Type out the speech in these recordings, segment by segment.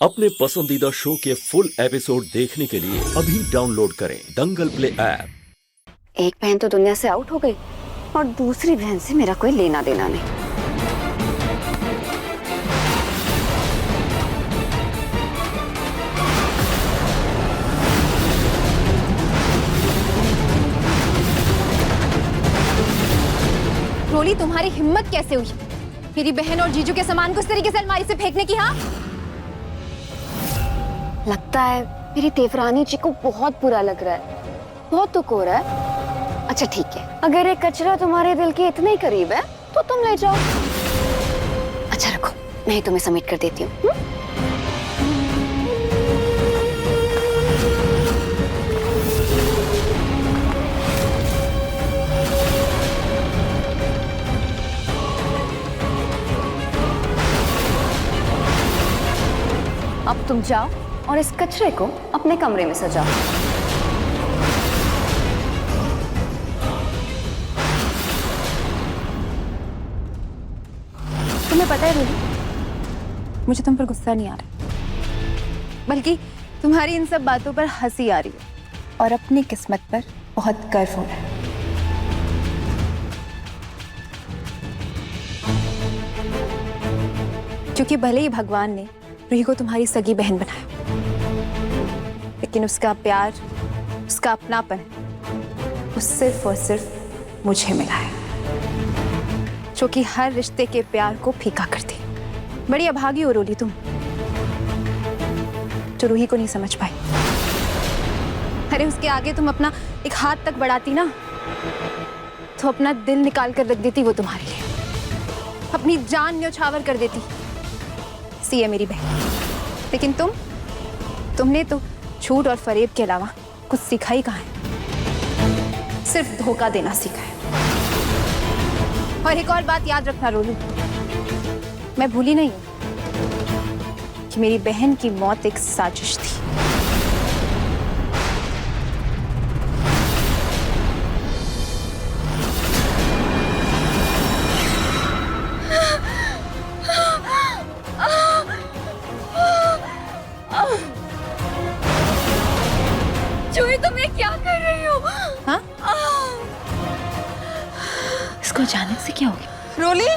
अपने पसंदीदा शो के फुल एपिसोड देखने के लिए अभी डाउनलोड करें दंगल प्ले ऐप। एक बहन तो दुनिया से आउट हो गई और दूसरी बहन से मेरा कोई लेना देना नहीं। रोली, तुम्हारी हिम्मत कैसे हुई मेरी बहन और जीजू के सामान को इस तरीके से अलमारी से फेंकने की? हाँ, लगता है मेरी तेवरानी जी को बहुत बुरा लग रहा है, बहुत दुख हो रहा है। अच्छा ठीक है, अगर ये कचरा तुम्हारे दिल के इतने ही करीब है तो तुम ले जाओ। अच्छा रखो, मैं ही तुम्हें सबमिट कर देती हूँ। अब तुम जाओ और इस कचरे को अपने कमरे में सजाओ। तुम्हें पता है रोली, मुझे तुम पर गुस्सा नहीं आ रहा, बल्कि तुम्हारी इन सब बातों पर हंसी आ रही है और अपनी किस्मत पर बहुत गर्व हो रहा है। क्योंकि भले ही भगवान ने रूही को तुम्हारी सगी बहन बनाया, लेकिन उसका प्यार, उसका अपनापन वो सिर्फ और सिर्फ मुझे मिला है, जो कि हर रिश्ते के प्यार को फीका करती। बड़ी अभागी हो रोली तुम, जो रूही को नहीं समझ पाई। अरे उसके आगे तुम अपना एक हाथ तक बढ़ाती ना, तो अपना दिल निकाल कर रख देती वो तुम्हारे लिए, अपनी जान न्यौछावर कर देती। सी है मेरी बहन, लेकिन तुमने तो झूठ और फरेब के अलावा कुछ सीखा ही कहाँ है? सिर्फ धोखा देना सीखा है। और एक और बात याद रखना रोलू, मैं भूली नहीं हूं कि मेरी बहन की मौत एक साजिश थी। जूही, तुम ये क्या कर रही हो? हाँ? इसको अचानक से क्या हो गया? रोली,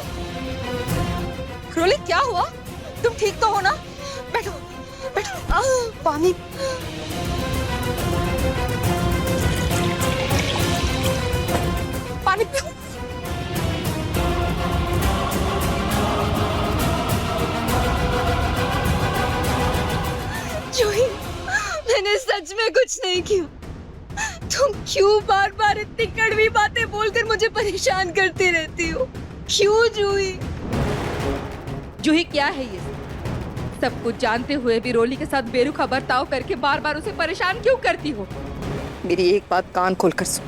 रोली क्या हुआ? तुम ठीक तो हो ना? बैठो, बैठो। पानी। पानी पियो। जूही, मैंने सच में कुछ नहीं किया। तुम क्यों बार बार इतनी कड़वी बातें बोलकर मुझे परेशान करती रहती हो? क्यों जूही? जूही क्या है ये? सब कुछ जानते हुए भी रोली के साथ बेरुखा बर्ताव करके बार बार उसे परेशान क्यों करती हो? मेरी एक बात कान खोलकर सुन,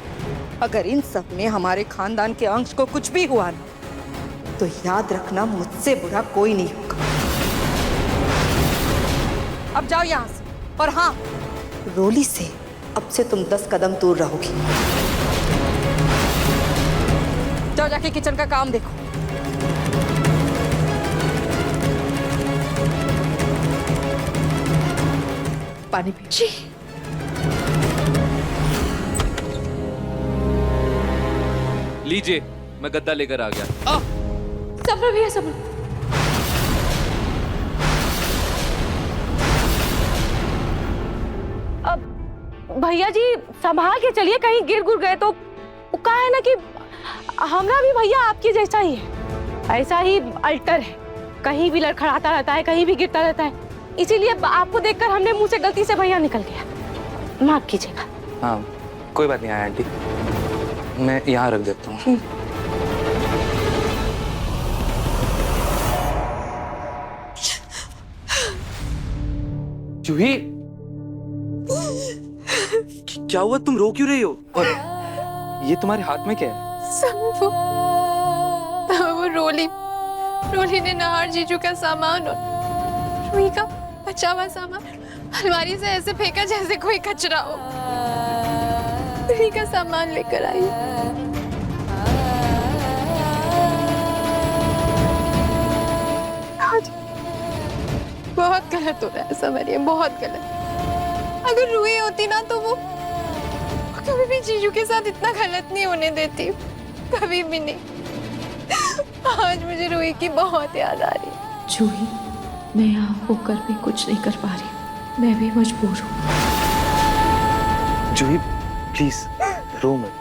अगर इन सब में हमारे खानदान के अंश को कुछ भी हुआ ना, तो याद रखना मुझसे बुरा कोई नहीं होगा। अब जाओ यहाँ से। और हाँ, रोली से अब से तुम 10 कदम दूर रहोगी। जाओ, जाके किचन का काम देखो। पानी पी। जी। लीजिए, मैं गद्दा लेकर आ गया। सब्र भैया, सब्र। भैया जी संभाल के चलिए, कहीं गिर गुर गए तो। कहा है ना कि हमरा भी भैया आपके जैसा ही है, ऐसा ही अल्टर है, कहीं भी लड़खड़ाता रहता है, कहीं भी गिरता रहता है। इसीलिए आपको देखकर हमने मुंह से गलती से भैया निकल गया, माफ कीजिएगा। हाँ, कोई बात नहीं है आंटी, मैं यहाँ रख देता हूँ। जूही, क्या हुआ? तुम रो क्यों रही हो? और ये तुम्हारे हाथ में क्या है? सब वो रोली ने नहार जीजू का सामान और रूही का बचा हुआ सामान अलमारी से ऐसे फेंका जैसे कोई कचरा हो। रूही का सामान लेकर आई। बहुत गलत हो रहा है समर, ये बहुत गलत। अगर रूही होती ना तो वो कभी भी जीजू के साथ इतना गलत नहीं होने देती, कभी भी नहीं। आज मुझे रूही की बहुत याद आ रही है। जूही, मैं यहाँ होकर भी कुछ नहीं कर पा रही, मैं भी मजबूर हूँ। जूही प्लीज रो मत।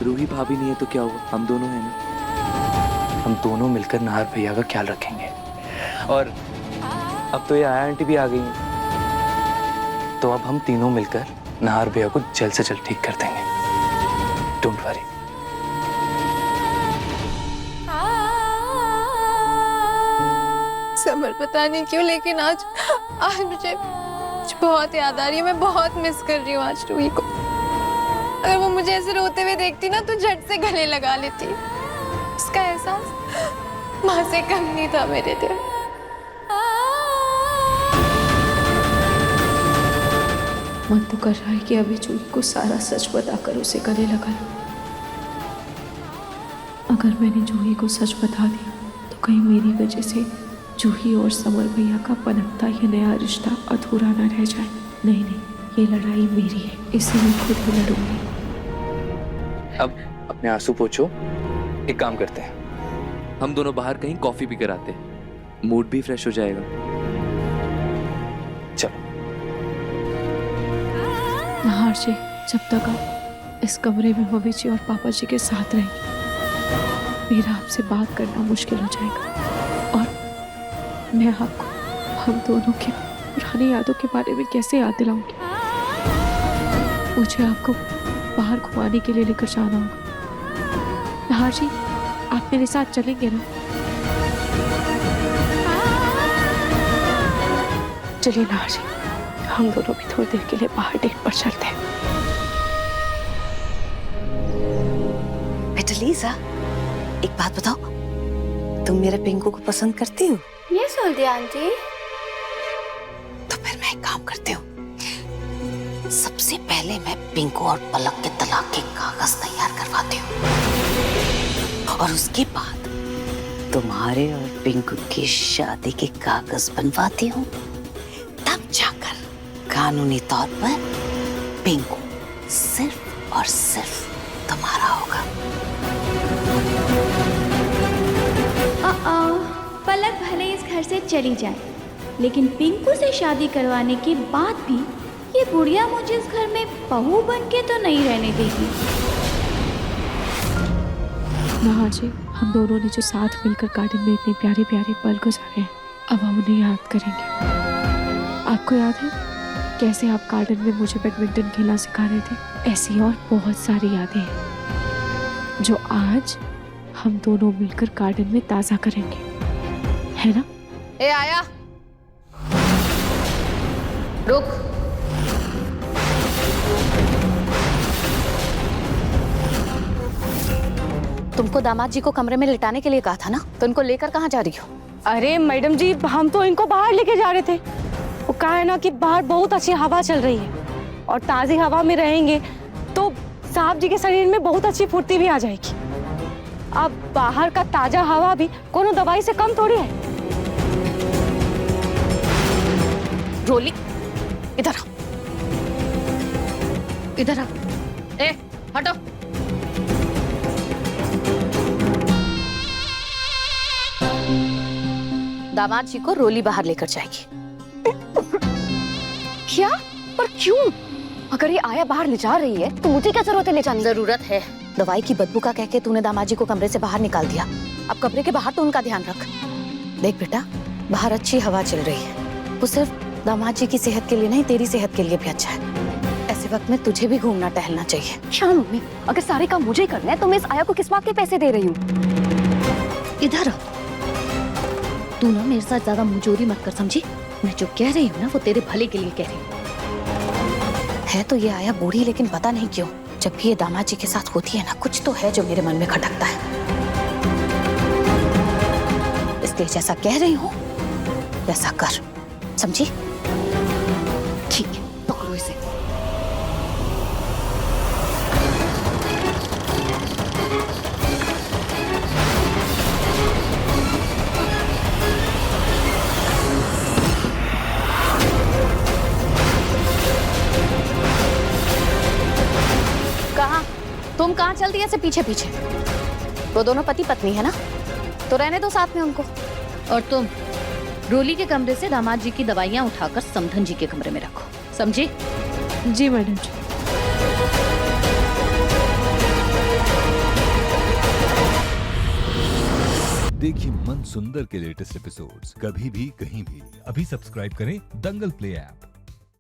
रूही भाभी नहीं है तो क्या हुआ, हम दोनों हैं ना। हम दोनों मिलकर नाहर भैया का ख्याल रखेंगे। और अब तो ये आया आंटी भी आ गई हैं, तो अब हम तीनों मिलकर नाहर भैया को जल्द से जल्द ठीक कर देंगे। Don't worry. समर पता नहीं क्यों लेकिन आज मुझे बहुत याद आ रही है। मैं बहुत मिस कर रही हूँ आज रूही को। अगर वो मुझे ऐसे रोते हुए देखती ना तो झट से गले लगा लेती। उसका एहसास माँ से कम नहीं था मेरे दिल। मन तो कर रहा है कि अभी जूही को सारा सच बताकर उसे गले लगा लूं। अगर मैंने जूही को सच बता दिया तो कहीं मेरी वजह से जूही और समर भैया का पनपता ये नया रिश्ता अधूरा ना रह जाए। नहीं नहीं, ये लड़ाई मेरी है, इसे मैं खुद ही लड़ूंगी। अब अपने आंसू पोंछो। एक काम करते हैं, हम दोनों बाहर कहीं कॉफी पी कर आते हैं, मूड भी फ्रेश हो जाएगा। चलो। नाहर जी, जब तक आप इस कमरे में मम्मी जी और पापा जी के साथ रहेंगे, मेरा आपसे बात करना मुश्किल हो जाएगा। और मैं आपको हम दोनों की पुरानी यादों के बारे में कैसे याद दिलाऊंगी? मुझे आपको बाहर घुमाने के लिए लेकर जाना होगा। नाहर जी, आप मेरे साथ चलेंगे ना? चलिए नाहर जी, हम दोनों भी थोड़ी देर के लिए बाहर डेट पर चलते हैं। बेटा लीजा, एक बात बताओ, तुम मेरे पिंकू को पसंद करती हो? ये सुन दिया आंटी। तो फिर मैं एक काम करती हूँ, सबसे पहले मैं पिंकू और पलक के तलाक के कागज तैयार करवाती हूँ, और उसके बाद तुम्हारे और पिंकू की शादी के कागज बनवाती हूँ। तब जाकर कानूनी तौर पर पिंकू सिर्फ और सिर्फ तुम्हारा होगा। पलक भले इस घर से चली जाए, लेकिन पिंकू से शादी करवाने के बाद भी ये बुढ़िया मुझे इस घर में बहू बन के तो नहीं रहने देगी। नाहर जी, हम दोनों ने जो साथ मिलकर गार्डन में इतने प्यारे प्यारे पल गुजारे हैं, अब हम उन्हें याद करेंगे। आपको याद है कैसे आप गार्डन में मुझे बैडमिंटन खेलना सिखा रहे थे? ऐसी और बहुत सारी यादें हैं जो आज हम दोनों मिलकर गार्डन में ताज़ा करेंगे, है ना? ए आया, रुक। तुमको दामाद जी को कमरे में लिटाने के लिए कहा था ना, तो इनको लेकर कहाँ जा रही हो? अरे मैडम जी, हम तो इनको बाहर लेके जा रहे थे। वो कहा है ना कि बाहर बहुत अच्छी हवा चल रही है और ताज़ी हवा में रहेंगे तो साहब जी के शरीर में बहुत अच्छी फुर्ती भी आ जाएगी। अब बाहर का ताजा हवा भी कोनो दवाई से कम थोड़ी है। रोली, इधर आओ। इधर आओ। ए हटो। दामाद जी को रोली बाहर लेकर जाएगी। क्या? पर क्यों? अगर ये आया बाहर ले जा रही है तो मुझे क्या जरूरत है ले जाने की? जरूरत है। दवाई की बदबू का कह के तूने दामाद जी को कमरे से बाहर निकाल दिया। अब कमरे के बाहर तो उनका ध्यान रख। देख बेटा, बाहर अच्छी हवा चल रही है, वो सिर्फ दामाद जी की सेहत के लिए नहीं, तेरी सेहत के लिए भी अच्छा है। ऐसे वक्त में तुझे भी घूमना टहलना चाहिए। क्या मम्मी, अगर सारे काम मुझे ही करना है तो मैं इस आया को किस बात के पैसे दे रही हूँ? इधर तू ना मेरे साथ ज्यादा मुंहजोरी मत कर, समझी? मैं जो कह रही हूँ ना वो तेरे भले के लिए कह रही हूँ। है तो ये आया बूढ़ी, लेकिन पता नहीं क्यों जब भी ये दामाद जी के साथ होती है ना, कुछ तो है जो मेरे मन में खटकता है। इसलिए जैसा कह रही हूँ वैसा कर, समझी? ठीक है, पकड़ो इसे। तुम कहाँ चल दिए ऐसे पीछे पीछे? वो दोनों पति पत्नी है ना, तो रहने दो साथ में उनको। और तुम रोली के कमरे से दामाद जी की दवाइयाँ उठाकर समधन जी के कमरे में रखो, समझे? जी मैडम जी। देखिए मन सुंदर के लेटेस्ट एपिसोड्स कभी भी कहीं भी। अभी सब्सक्राइब करें दंगल प्ले ऐप।